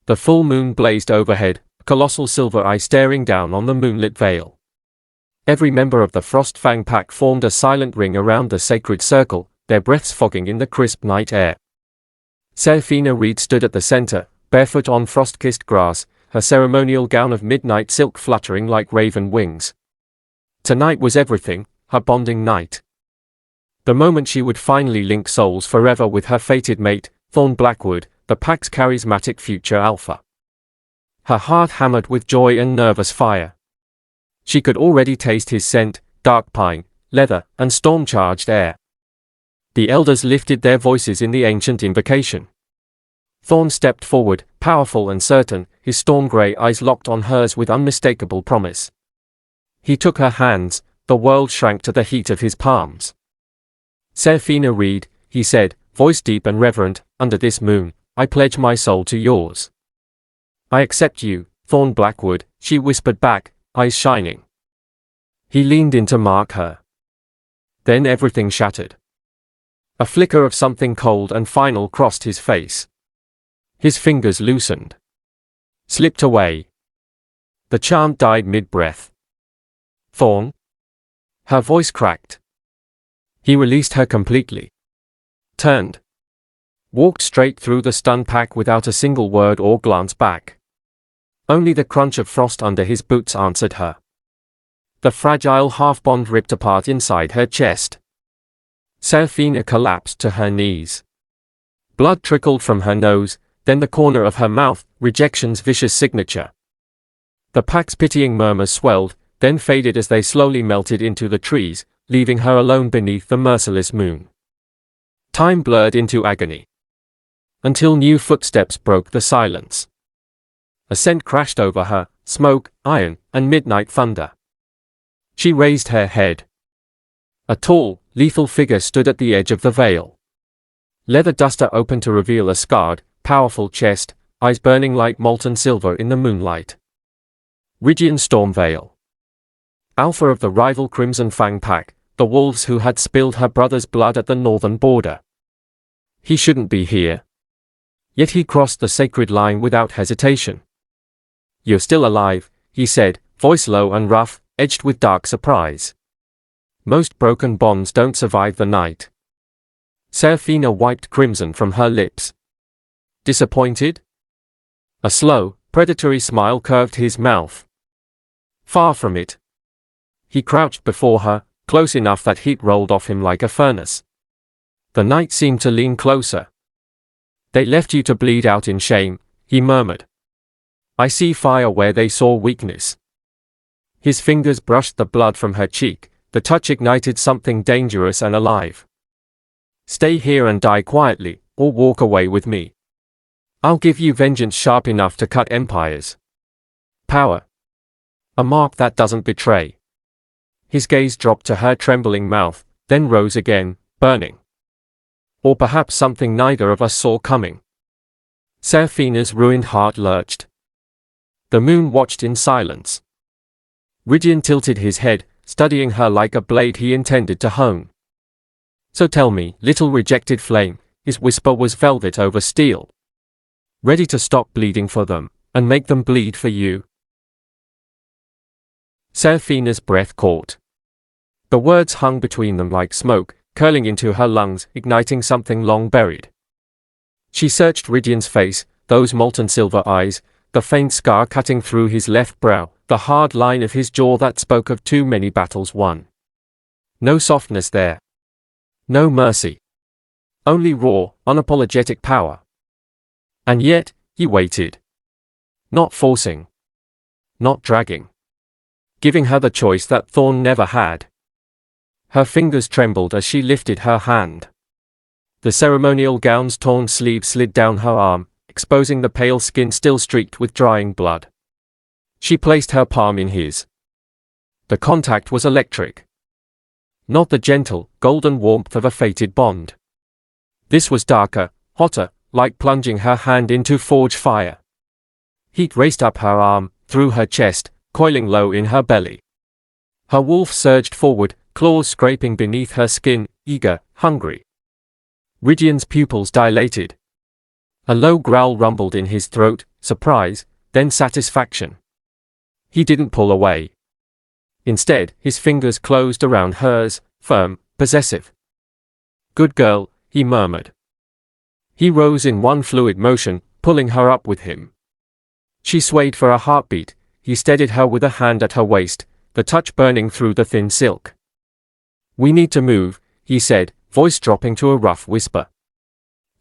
The full moon blazed overhead, a colossal silver eye staring down on the moonlit vale. Every member of the Frostfang Pack formed a silent ring around the sacred circle, their breaths fogging in the crisp night air. Seraphina Reed stood at the center, barefoot on frost-kissed grass, her ceremonial gown of midnight silk fluttering like raven wings. Tonight was everything, her bonding night. The moment she would finally link souls forever with her fated mate, Thorne Blackwood, the pack's charismatic future alpha. Her heart hammered with joy and nervous fire. She could already taste his scent, dark pine, leather, and storm-charged air. The elders lifted their voices in the ancient invocation. Thorne stepped forward, powerful and certain, his storm-grey eyes locked on hers with unmistakable promise. He took her hands, the world shrank to the heat of his palms. "Seraphina Reed," he said, voice deep and reverent, "under this moon, I pledge my soul to yours." "I accept you, Thorne Blackwood," she whispered back, eyes shining. He leaned in to mark her. Then everything shattered. A flicker of something cold and final crossed his face. His fingers loosened. Slipped away. The chant died mid-breath. "Thorne?" Her voice cracked. He released her completely. Turned. Walked straight through the stunned pack without a single word or glance back. Only the crunch of frost under his boots answered her. The fragile half-bond ripped apart inside her chest. Seraphina collapsed to her knees. Blood trickled from her nose, then the corner of her mouth, rejection's vicious signature. The pack's pitying murmurs swelled, then faded as they slowly melted into the trees, leaving her alone beneath the merciless moon. Time blurred into agony. Until new footsteps broke the silence. A scent crashed over her, smoke, iron, and midnight thunder. She raised her head. A tall, lethal figure stood at the edge of the veil. Leather duster open to reveal a scarred, powerful chest, eyes burning like molten silver in the moonlight. Ridgeon Stormvale. Alpha of the rival Crimson Fang Pack, the wolves who had spilled her brother's blood at the northern border. He shouldn't be here. Yet he crossed the sacred line without hesitation. "You're still alive," he said, voice low and rough, edged with dark surprise. "Most broken bonds don't survive the night." Seraphina wiped crimson from her lips. "Disappointed?" A slow, predatory smile curved his mouth. "Far from it." He crouched before her, close enough that heat rolled off him like a furnace. The night seemed to lean closer. "They left you to bleed out in shame," he murmured. "I see fire where they saw weakness." His fingers brushed the blood from her cheek, the touch ignited something dangerous and alive. "Stay here and die quietly, or walk away with me. I'll give you vengeance sharp enough to cut empires. Power. A mark that doesn't betray." His gaze dropped to her trembling mouth, then rose again, burning. Or perhaps something neither of us saw coming. Seraphina's ruined heart lurched. The moon watched in silence. Ridgeon tilted his head, studying her like a blade he intended to hone. "So tell me, little rejected flame," his whisper was velvet over steel. "Ready to stop bleeding for them, and make them bleed for you?" Seraphina's breath caught. The words hung between them like smoke, curling into her lungs, igniting something long buried. She searched Ridgeon's face, those molten silver eyes, the faint scar cutting through his left brow, the hard line of his jaw that spoke of too many battles won. No softness there. No mercy. Only raw, unapologetic power. And yet, he waited. Not forcing. Not dragging. Giving her the choice that Thorne never had. Her fingers trembled as she lifted her hand. The ceremonial gown's torn sleeve slid down her arm, exposing the pale skin still streaked with drying blood. She placed her palm in his. The contact was electric. Not the gentle, golden warmth of a fated bond. This was darker, hotter, like plunging her hand into forge fire. Heat raced up her arm, through her chest, coiling low in her belly. Her wolf surged forward, claws scraping beneath her skin, eager, hungry. Ridgeon's pupils dilated. A low growl rumbled in his throat, surprise, then satisfaction. He didn't pull away. Instead, his fingers closed around hers, firm, possessive. "Good girl," he murmured. He rose in one fluid motion, pulling her up with him. She swayed for a heartbeat. He steadied her with a hand at her waist, the touch burning through the thin silk. "We need to move," he said, voice dropping to a rough whisper.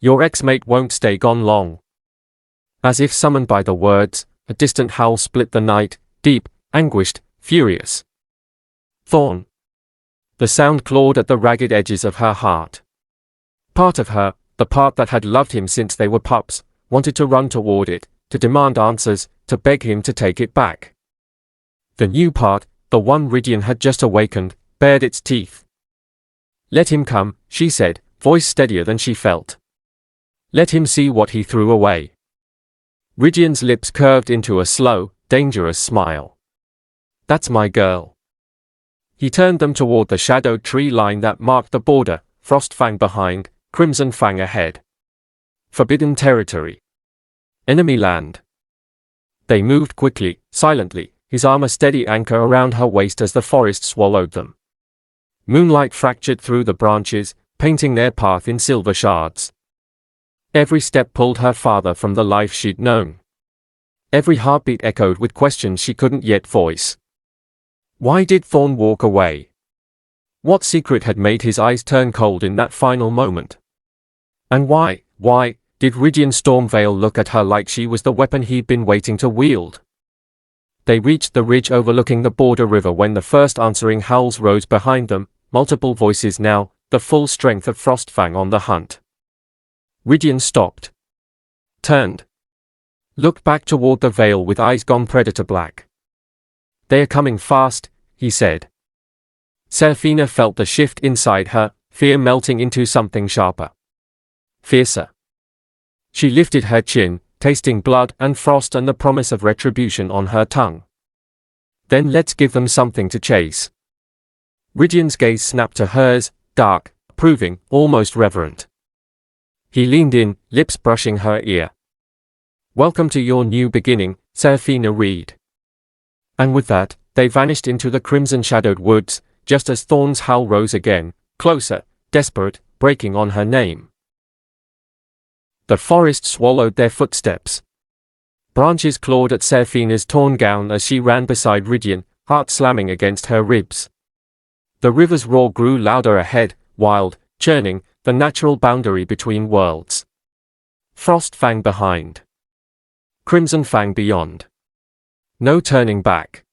"Your ex-mate won't stay gone long." As if summoned by the words, a distant howl split the night, deep, anguished, furious. "Thorne." The sound clawed at the ragged edges of her heart. Part of her, the part that had loved him since they were pups, wanted to run toward it, to demand answers, to beg him to take it back. The new part, the one Ridian had just awakened, bared its teeth. "Let him come," she said, voice steadier than she felt. "Let him see what he threw away." Ridian's lips curved into a slow, dangerous smile. "That's my girl." He turned them toward the shadowed tree line that marked the border, Frostfang behind, Crimson Fang ahead. Forbidden territory. Enemy land. They moved quickly, silently, his arm a steady anchor around her waist as the forest swallowed them. Moonlight fractured through the branches, painting their path in silver shards. Every step pulled her farther from the life she'd known. Every heartbeat echoed with questions she couldn't yet voice. Why did Thorne walk away? What secret had made his eyes turn cold in that final moment? And why did Ridian Stormveil look at her like she was the weapon he'd been waiting to wield? They reached the ridge overlooking the border river when the first answering howls rose behind them, multiple voices now, the full strength of Frostfang on the hunt. Ridian stopped. Turned. Looked back toward the veil with eyes gone predator black. "They're coming fast," he said. Seraphina felt the shift inside her, fear melting into something sharper. Fiercer. She lifted her chin, tasting blood and frost and the promise of retribution on her tongue. "Then let's give them something to chase." Ridian's gaze snapped to hers, dark, approving, almost reverent. He leaned in, lips brushing her ear. "Welcome to your new beginning, Seraphina Reed." And with that, they vanished into the crimson-shadowed woods, just as Thorne's howl rose again, closer, desperate, breaking on her name. The forest swallowed their footsteps. Branches clawed at Seraphina's torn gown as she ran beside Ridian, heart slamming against her ribs. The river's roar grew louder ahead, wild, churning, the natural boundary between worlds. Frostfang behind. Crimson Fang beyond. No turning back.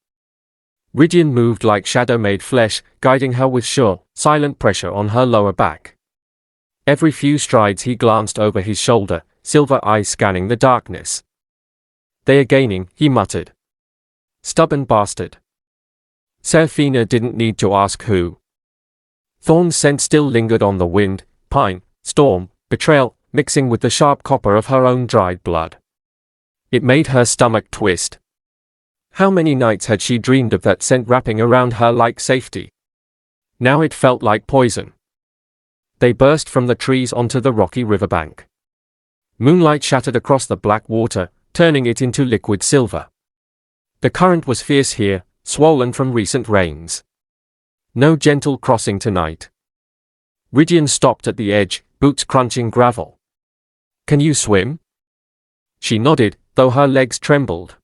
Ridian moved like shadow-made flesh, guiding her with sure, silent pressure on her lower back. Every few strides he glanced over his shoulder, silver eyes scanning the darkness. "They are gaining," he muttered. "Stubborn bastard." Seraphina didn't need to ask who. Thorne's scent still lingered on the wind, pine, storm, betrayal, mixing with the sharp copper of her own dried blood. It made her stomach twist. How many nights had she dreamed of that scent wrapping around her like safety? Now it felt like poison. They burst from the trees onto the rocky riverbank. Moonlight shattered across the black water, turning it into liquid silver. The current was fierce here, swollen from recent rains. No gentle crossing tonight. Ridian stopped at the edge, boots crunching gravel. "Can you swim?" She nodded, though her legs trembled.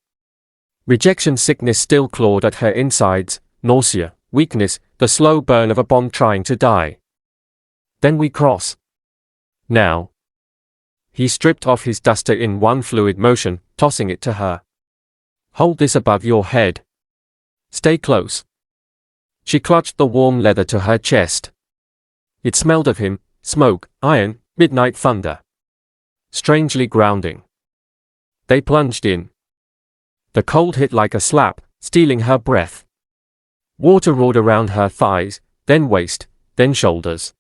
Rejection sickness still clawed at her insides, nausea, weakness, the slow burn of a bomb trying to die. "Then we cross. Now." He stripped off his duster in one fluid motion, tossing it to her. "Hold this above your head. Stay close." She clutched the warm leather to her chest. It smelled of him, smoke, iron, midnight thunder. Strangely grounding. They plunged in. The cold hit like a slap, stealing her breath. Water roared around her thighs, then waist, then shoulders.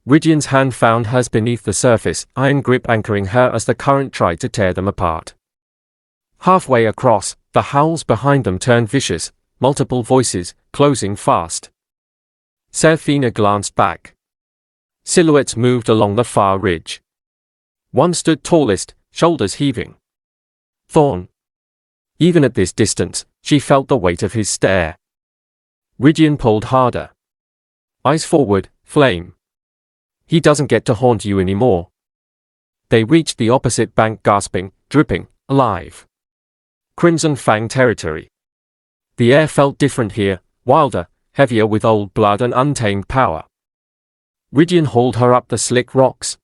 Ridian's hand found hers beneath the surface, iron grip anchoring her as the current tried to tear them apart. Halfway across, the howls behind them turned vicious, multiple voices, closing fast. Seraphina glanced back. Silhouettes moved along the far ridge. One stood tallest, shoulders heaving. Thorne. Even at this distance, she felt the weight of his stare. Ridian pulled harder. Eyes forward, flame. He doesn't get to haunt you anymore. They reached the opposite bank gasping, dripping, alive. Crimson Fang territory. The air felt different here, wilder, heavier with old blood and untamed power. Ridian hauled her up the slick rocks.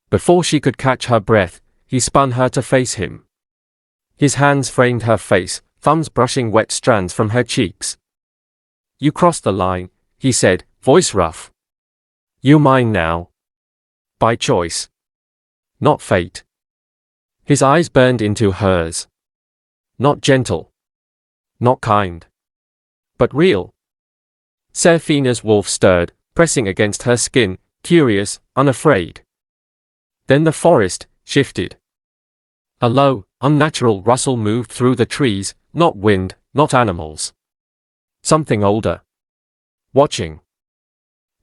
Before she could catch her breath, he spun her to face him. His hands framed her face, thumbs brushing wet strands from her cheeks. You crossed the line, he said, voice rough. You're mine now. By choice. Not fate. His eyes burned into hers. Not gentle. Not kind. But real. Seraphina's wolf stirred, pressing against her skin, curious, unafraid. Then the forest shifted. A low, unnatural rustle moved through the trees, not wind, not animals. Something older. Watching.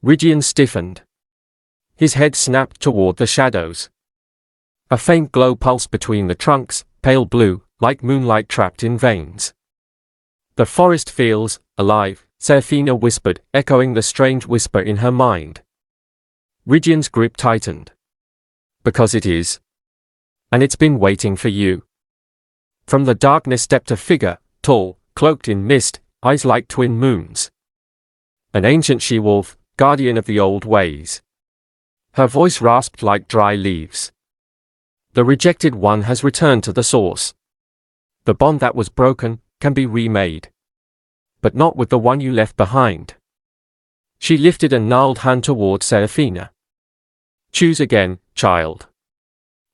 Ridian stiffened. His head snapped toward the shadows. A faint glow pulsed between the trunks, pale blue, like moonlight trapped in veins. The forest feels alive, Seraphina whispered, echoing the strange whisper in her mind. Ridian's grip tightened. Because it is. And it's been waiting for you. From the darkness stepped a figure, tall, cloaked in mist, eyes like twin moons. An ancient she-wolf, guardian of the old ways. Her voice rasped like dry leaves. The rejected one has returned to the source. The bond that was broken can be remade. But not with the one you left behind. She lifted a gnarled hand toward Seraphina. Choose again, child.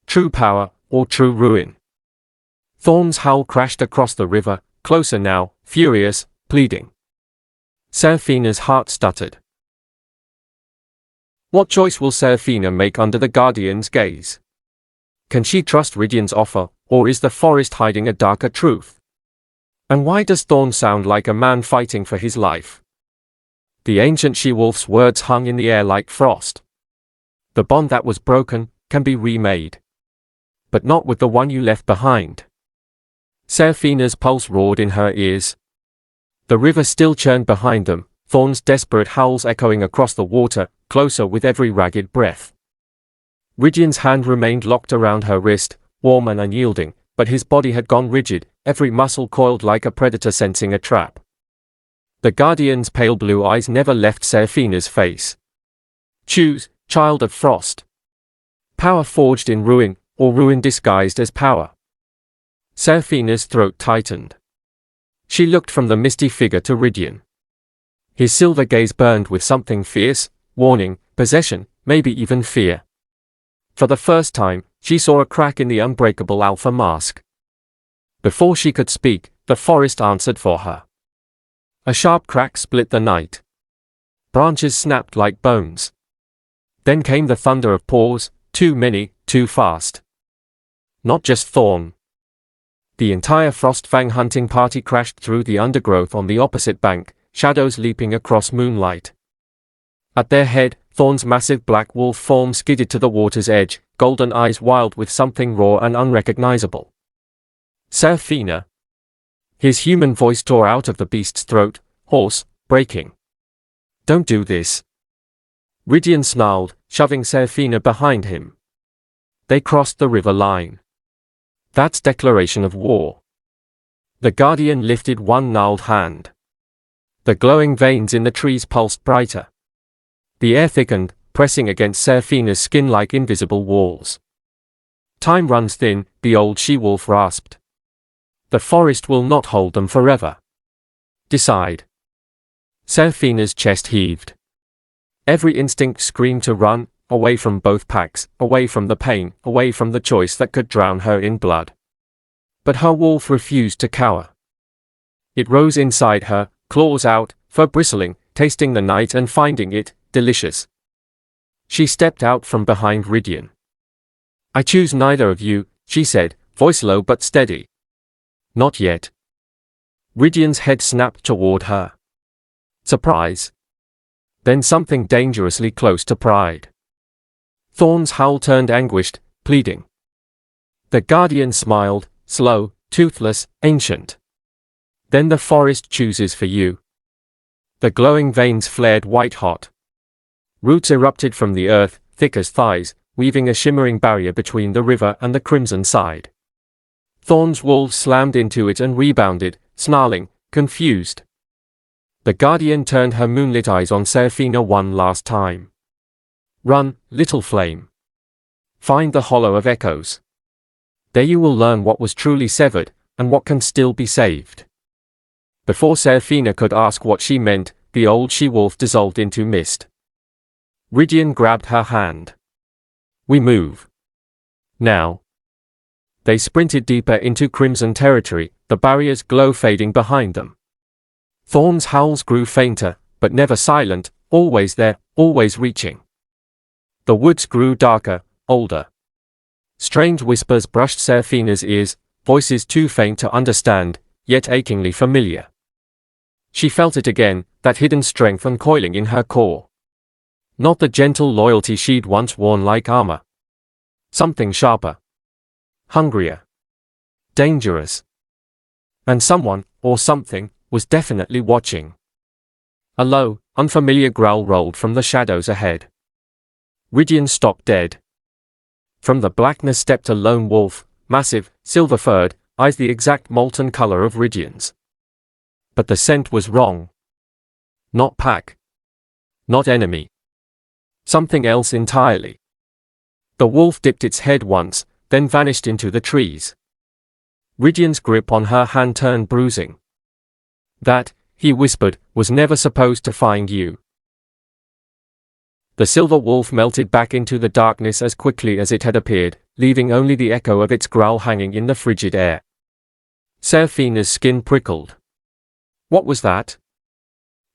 True power, or true ruin. Thorne's howl crashed across the river, closer now, furious, pleading. Seraphina's heart stuttered. What choice will Seraphina make under the Guardian's gaze? Can she trust Ridian's offer, or is the forest hiding a darker truth? And why does Thorne sound like a man fighting for his life? The ancient she-wolf's words hung in the air like frost. The bond that was broken can be remade. But not with the one you left behind. Seraphina's pulse roared in her ears. The river still churned behind them, Thorne's desperate howls echoing across the water, closer with every ragged breath. Ridian's hand remained locked around her wrist, warm and unyielding, but his body had gone rigid, every muscle coiled like a predator sensing a trap. The Guardian's pale blue eyes never left Seraphina's face. Choose, child of frost. Power forged in ruin, or ruin disguised as power. Seraphina's throat tightened. She looked from the misty figure to Ridian. His silver gaze burned with something fierce, warning, possession, maybe even fear. For the first time, she saw a crack in the unbreakable alpha mask. Before she could speak, the forest answered for her. A sharp crack split the night. Branches snapped like bones. Then came the thunder of paws, too many, too fast. Not just Thorne. The entire Frostfang hunting party crashed through the undergrowth on the opposite bank, shadows leaping across moonlight. At their head, Thorne's massive black wolf form skidded to the water's edge, golden eyes wild with something raw and unrecognizable. Seraphina. His human voice tore out of the beast's throat, hoarse, breaking. Don't do this. Ridian snarled, shoving Seraphina behind him. They crossed the river line. That's declaration of war. The Guardian lifted one gnarled hand. The glowing veins in the trees pulsed brighter. The air thickened, pressing against Seraphina's skin like invisible walls. Time runs thin, the old she-wolf rasped. The forest will not hold them forever. Decide. Seraphina's chest heaved. Every instinct screamed to run, away from both packs, away from the pain, away from the choice that could drown her in blood. But her wolf refused to cower. It rose inside her, claws out, fur bristling, tasting the night and finding it delicious. She stepped out from behind Ridian. I choose neither of you, she said, voice low but steady. Not yet. Ridian's head snapped toward her. Surprise. Then something dangerously close to pride. Thorne's howl turned anguished, pleading. The Guardian smiled, slow, toothless, ancient. Then the forest chooses for you. The glowing veins flared white-hot. Roots erupted from the earth, thick as thighs, weaving a shimmering barrier between the river and the crimson side. Thorne's wolves slammed into it and rebounded, snarling, confused. The guardian turned her moonlit eyes on Seraphina one last time. Run, little flame. Find the hollow of echoes. There you will learn what was truly severed, and what can still be saved. Before Seraphina could ask what she meant, the old she-wolf dissolved into mist. Ridian grabbed her hand. We move. Now. They sprinted deeper into crimson territory, the barrier's glow fading behind them. Thorne's howls grew fainter, but never silent, always there, always reaching. The woods grew darker, older. Strange whispers brushed Seraphina's ears, voices too faint to understand, yet achingly familiar. She felt it again, that hidden strength uncoiling in her core. Not the gentle loyalty she'd once worn like armor. Something sharper. Hungrier. Dangerous. And someone, or something, was definitely watching. A low, unfamiliar growl rolled from the shadows ahead. Ridian stopped dead. From the blackness stepped a lone wolf, massive, silver-furred, eyes the exact molten color of Ridian's. But the scent was wrong. Not pack. Not enemy. Something else entirely. The wolf dipped its head once, then vanished into the trees. Ridian's grip on her hand turned bruising. That, he whispered, was never supposed to find you. The silver wolf melted back into the darkness as quickly as it had appeared, leaving only the echo of its growl hanging in the frigid air. Seraphina's skin prickled. What was that?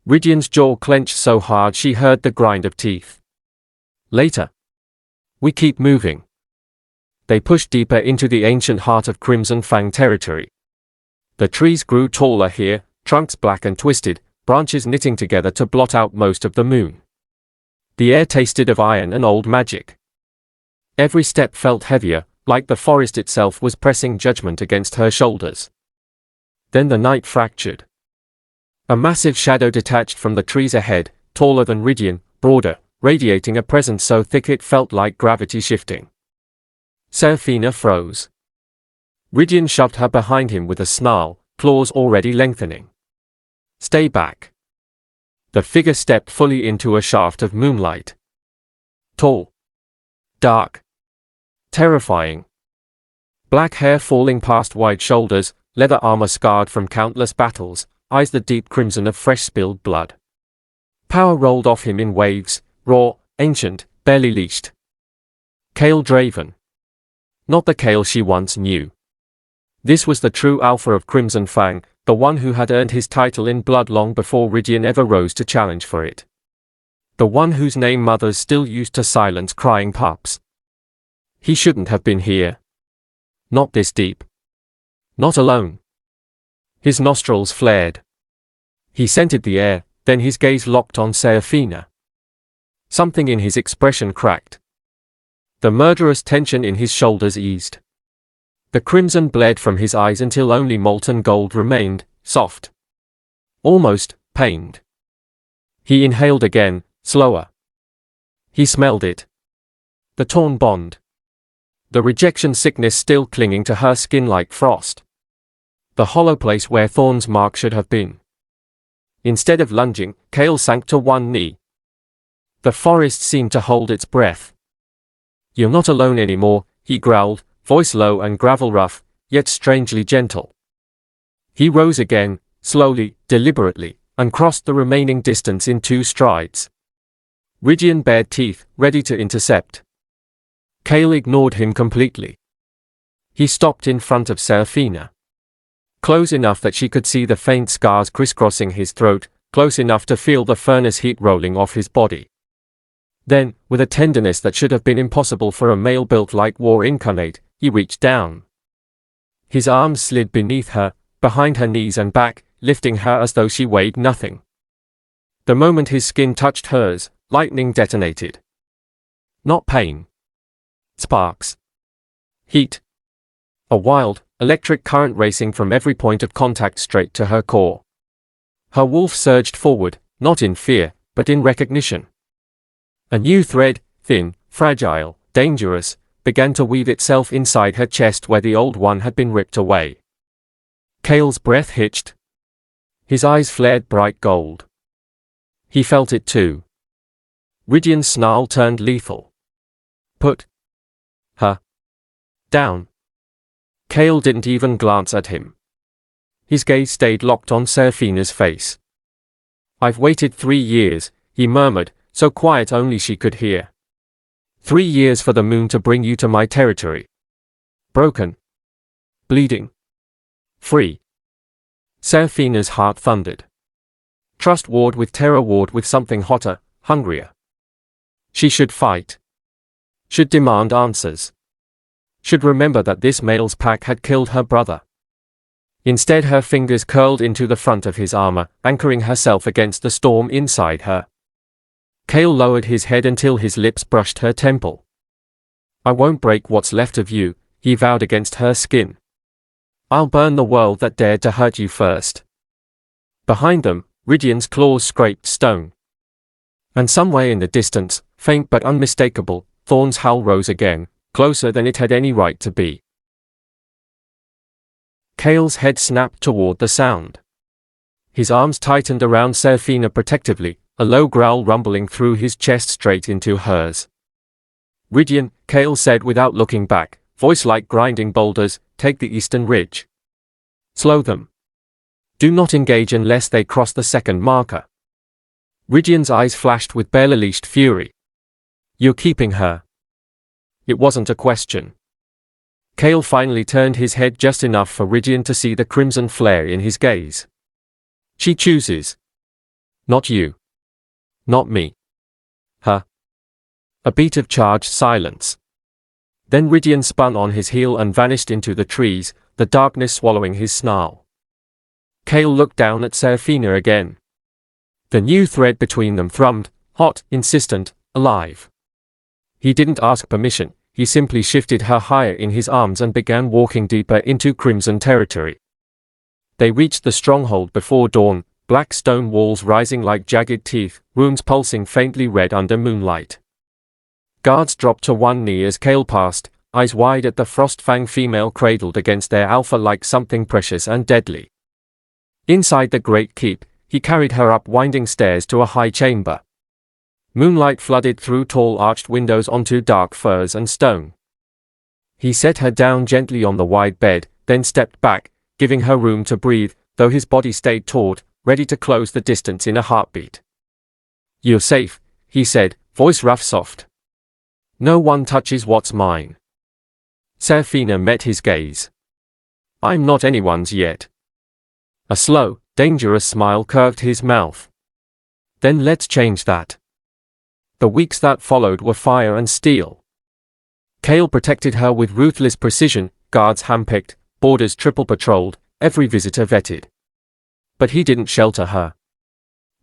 Ridian's jaw clenched so hard she heard the grind of teeth. Later. We keep moving. They pushed deeper into the ancient heart of Crimson Fang territory. The trees grew taller here, trunks black and twisted, branches knitting together to blot out most of the moon. The air tasted of iron and old magic. Every step felt heavier, like the forest itself was pressing judgment against her shoulders. Then the night fractured. A massive shadow detached from the trees ahead, taller than Ridian, broader, radiating a presence so thick it felt like gravity shifting. Seraphina froze. Ridian shoved her behind him with a snarl, claws already lengthening. Stay back. The figure stepped fully into a shaft of moonlight. Tall. Dark. Terrifying. Black hair falling past wide shoulders, leather armor scarred from countless battles, eyes the deep crimson of fresh spilled blood. Power rolled off him in waves, raw, ancient, barely leashed. Kale Draven. Not the Kale she once knew. This was the true alpha of Crimson Fang, the one who had earned his title in blood long before Ridian ever rose to challenge for it. The one whose name mothers still used to silence crying pups. He shouldn't have been here. Not this deep. Not alone. His nostrils flared. He scented the air, then his gaze locked on Seraphina. Something in his expression cracked. The murderous tension in his shoulders eased. The crimson bled from his eyes until only molten gold remained, soft. Almost, pained. He inhaled again, slower. He smelled it. The torn bond. The rejection sickness still clinging to her skin like frost. The hollow place where Thorne's mark should have been. Instead of lunging, Kale sank to one knee. The forest seemed to hold its breath. You're not alone anymore, he growled, voice low and gravel rough, yet strangely gentle. He rose again, slowly, deliberately, and crossed the remaining distance in 2 strides. Ridian bared teeth, ready to intercept. Kale ignored him completely. He stopped in front of Seraphina. Close enough that she could see the faint scars crisscrossing his throat, close enough to feel the furnace heat rolling off his body. Then, with a tenderness that should have been impossible for a male built like War Incarnate, he reached down. His arms slid beneath her, behind her knees and back, lifting her as though she weighed nothing. The moment his skin touched hers, lightning detonated. Not pain. Sparks. Heat. A wild, electric current racing from every point of contact straight to her core. Her wolf surged forward, not in fear, but in recognition. A new thread, thin, fragile, dangerous, began to weave itself inside her chest where the old one had been ripped away. Cale's breath hitched. His eyes flared bright gold. He felt it too. Ridion's snarl turned lethal. Put her down. Cale didn't even glance at him. His gaze stayed locked on Seraphina's face. I've waited 3 years, he murmured, so quiet only she could hear. 3 years for the moon to bring you to my territory. Broken. Bleeding. Free. Seraphina's heart thundered. Trust warred with terror warred with something hotter, hungrier. She should fight. Should demand answers. Should remember that this male's pack had killed her brother. Instead her fingers curled into the front of his armor, anchoring herself against the storm inside her. Cale lowered his head until his lips brushed her temple. I won't break what's left of you, he vowed against her skin. I'll burn the world that dared to hurt you first. Behind them, Ridion's claws scraped stone. And somewhere in the distance, faint but unmistakable, Thorne's howl rose again, closer than it had any right to be. Cale's head snapped toward the sound. His arms tightened around Seraphina protectively, a low growl rumbling through his chest straight into hers. Ridion, Cale said without looking back, voice like grinding boulders, take the eastern ridge. Slow them. Do not engage unless they cross the second marker. Ridion's eyes flashed with bare-leashed fury. You're keeping her. It wasn't a question. Cale finally turned his head just enough for Ridion to see the crimson flare in his gaze. She chooses. Not you. Not me. Her. A beat of charged silence. Then Ridion spun on his heel and vanished into the trees, the darkness swallowing his snarl. Cale looked down at Seraphina again. The new thread between them thrummed, hot, insistent, alive. He didn't ask permission, he simply shifted her higher in his arms and began walking deeper into crimson territory. They reached the stronghold before dawn, black stone walls rising like jagged teeth, wounds pulsing faintly red under moonlight. Guards dropped to one knee as Cale passed, eyes wide at the Frostfang female cradled against their alpha like something precious and deadly. Inside the great keep, he carried her up winding stairs to a high chamber. Moonlight flooded through tall arched windows onto dark furs and stone. He set her down gently on the wide bed, then stepped back, giving her room to breathe, though his body stayed taut, ready to close the distance in a heartbeat. You're safe, he said, voice rough soft. No one touches what's mine. Seraphina met his gaze. I'm not anyone's yet. A slow, dangerous smile curved his mouth. Then let's change that. The weeks that followed were fire and steel. Cale protected her with ruthless precision, guards handpicked, borders triple patrolled, every visitor vetted. But he didn't shelter her.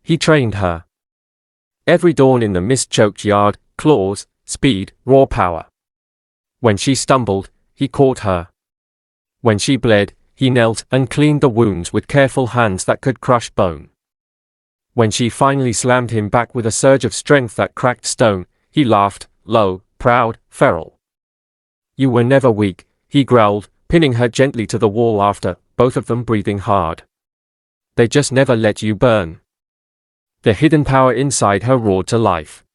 He trained her. Every dawn in the mist-choked yard, claws, speed, raw power. When she stumbled, he caught her. When she bled, he knelt and cleaned the wounds with careful hands that could crush bone. When she finally slammed him back with a surge of strength that cracked stone, he laughed, low, proud, feral. You were never weak, he growled, pinning her gently to the wall after, both of them breathing hard. They just never let you burn. The hidden power inside her roared to life.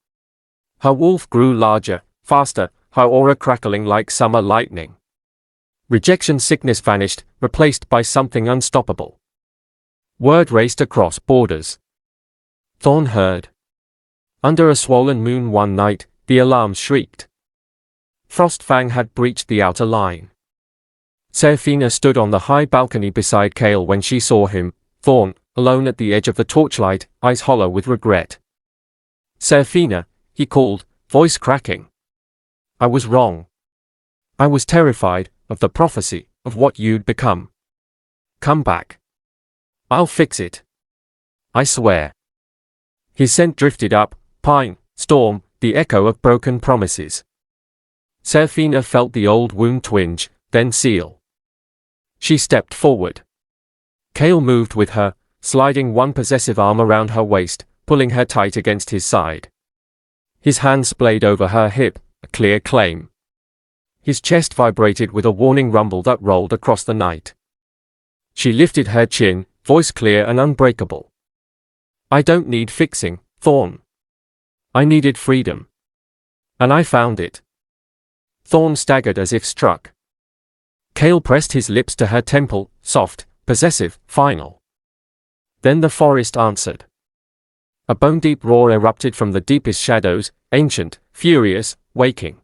Her wolf grew larger, faster, her aura crackling like summer lightning. Rejection sickness vanished, replaced by something unstoppable. Word raced across borders. Thorne heard. Under a swollen moon one night, the alarms shrieked. Frostfang had breached the outer line. Seraphina stood on the high balcony beside Cale when she saw him, Thorne, alone at the edge of the torchlight, eyes hollow with regret. Seraphina, he called, voice cracking. I was wrong. I was terrified of the prophecy of what you'd become. Come back. I'll fix it. I swear. His scent drifted up, pine, storm, the echo of broken promises. Seraphina felt the old wound twinge, then seal. She stepped forward. Kale moved with her, sliding one possessive arm around her waist, pulling her tight against his side. His hand splayed over her hip, a clear claim. His chest vibrated with a warning rumble that rolled across the night. She lifted her chin, voice clear and unbreakable. I don't need fixing, Thorne. I needed freedom. And I found it. Thorne staggered as if struck. Kale pressed his lips to her temple, soft, possessive, final. Then the forest answered. A bone-deep roar erupted from the deepest shadows, ancient, furious, waking.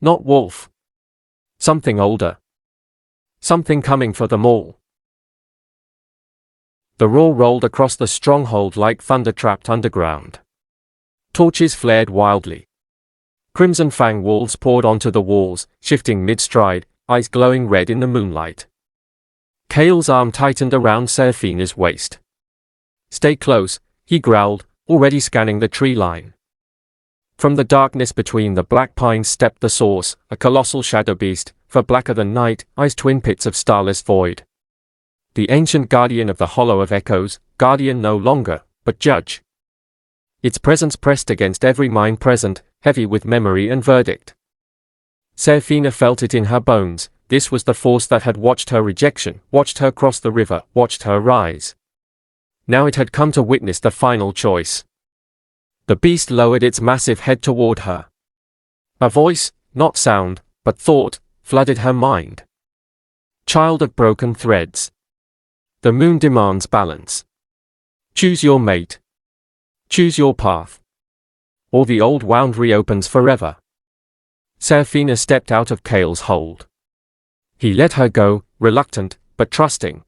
Not wolf. Something older. Something coming for them all. The roar rolled across the stronghold like thunder trapped underground. Torches flared wildly. Crimson fang wolves poured onto the walls, shifting mid-stride, eyes glowing red in the moonlight. Kale's arm tightened around Seraphina's waist. Stay close, he growled, already scanning the tree line. From the darkness between the black pines stepped the source, a colossal shadow beast, for blacker than night, eyes twin pits of starless void. The ancient guardian of the Hollow of Echoes, guardian no longer, but judge. Its presence pressed against every mind present, heavy with memory and verdict. Seraphina felt it in her bones. This was the force that had watched her rejection, watched her cross the river, watched her rise. Now it had come to witness the final choice. The beast lowered its massive head toward her. A voice, not sound, but thought, flooded her mind. Child of broken threads. The moon demands balance. Choose your mate. Choose your path. Or the old wound reopens forever. Seraphina stepped out of Kale's hold. He let her go, reluctant, but trusting.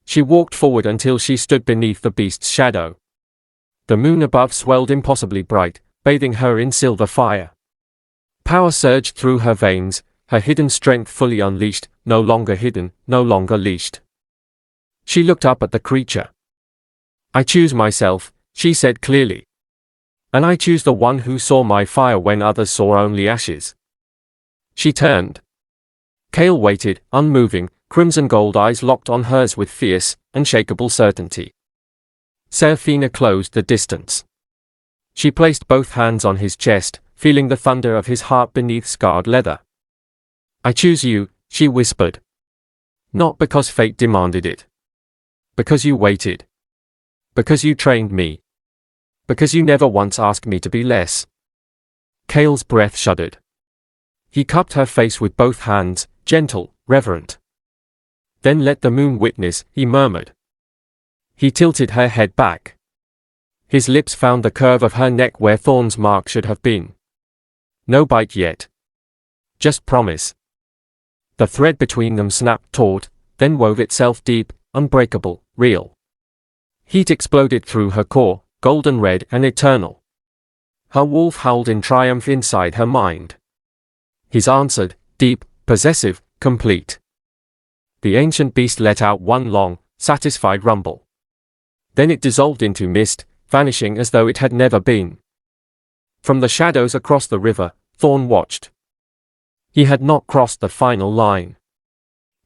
She walked forward until she stood beneath the beast's shadow. The moon above swelled impossibly bright, bathing her in silver fire. Power surged through her veins, her hidden strength fully unleashed, no longer hidden, no longer leashed. She looked up at the creature. I choose myself, she said clearly. And I choose the one who saw my fire when others saw only ashes. She turned. Kale waited, unmoving, crimson gold eyes locked on hers with fierce, unshakable certainty. Seraphina closed the distance. She placed both hands on his chest, feeling the thunder of his heart beneath scarred leather. I choose you, she whispered. Not because fate demanded it. Because you waited. Because you trained me. Because you never once asked me to be less. Kale's breath shuddered. He cupped her face with both hands, gentle, reverent. Then let the moon witness, he murmured. He tilted her head back. His lips found the curve of her neck where Thorne's mark should have been. No bite yet. Just promise. The thread between them snapped taut, then wove itself deep, unbreakable, real. Heat exploded through her core, golden red and eternal. Her wolf howled in triumph inside her mind. His answered, deep, possessive, complete. The ancient beast let out one long, satisfied rumble. Then it dissolved into mist, vanishing as though it had never been. From the shadows across the river, Thorne watched. He had not crossed the final line.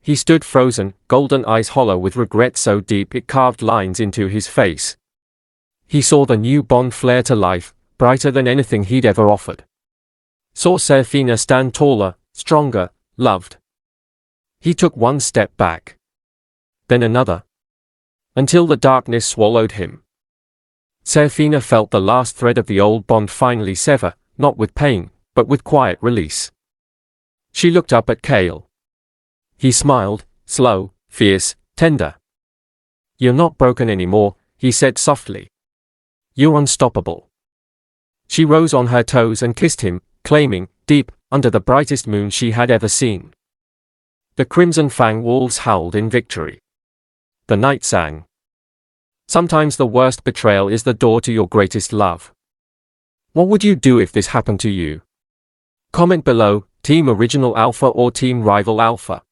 He stood frozen, golden eyes hollow with regret so deep it carved lines into his face. He saw the new bond flare to life, brighter than anything he'd ever offered. Saw Seraphina stand taller, stronger, loved. He took one step back. Then another. Until the darkness swallowed him. Seraphina felt the last thread of the old bond finally sever, not with pain, but with quiet release. She looked up at Kale. He smiled, slow, fierce, tender. You're not broken anymore, he said softly. You're unstoppable. She rose on her toes and kissed him, claiming, deep, under the brightest moon she had ever seen. The crimson fang wolves howled in victory. The night sang. Sometimes the worst betrayal is the door to your greatest love. What would you do if this happened to you? Comment below, Team Original Alpha or Team Rival Alpha.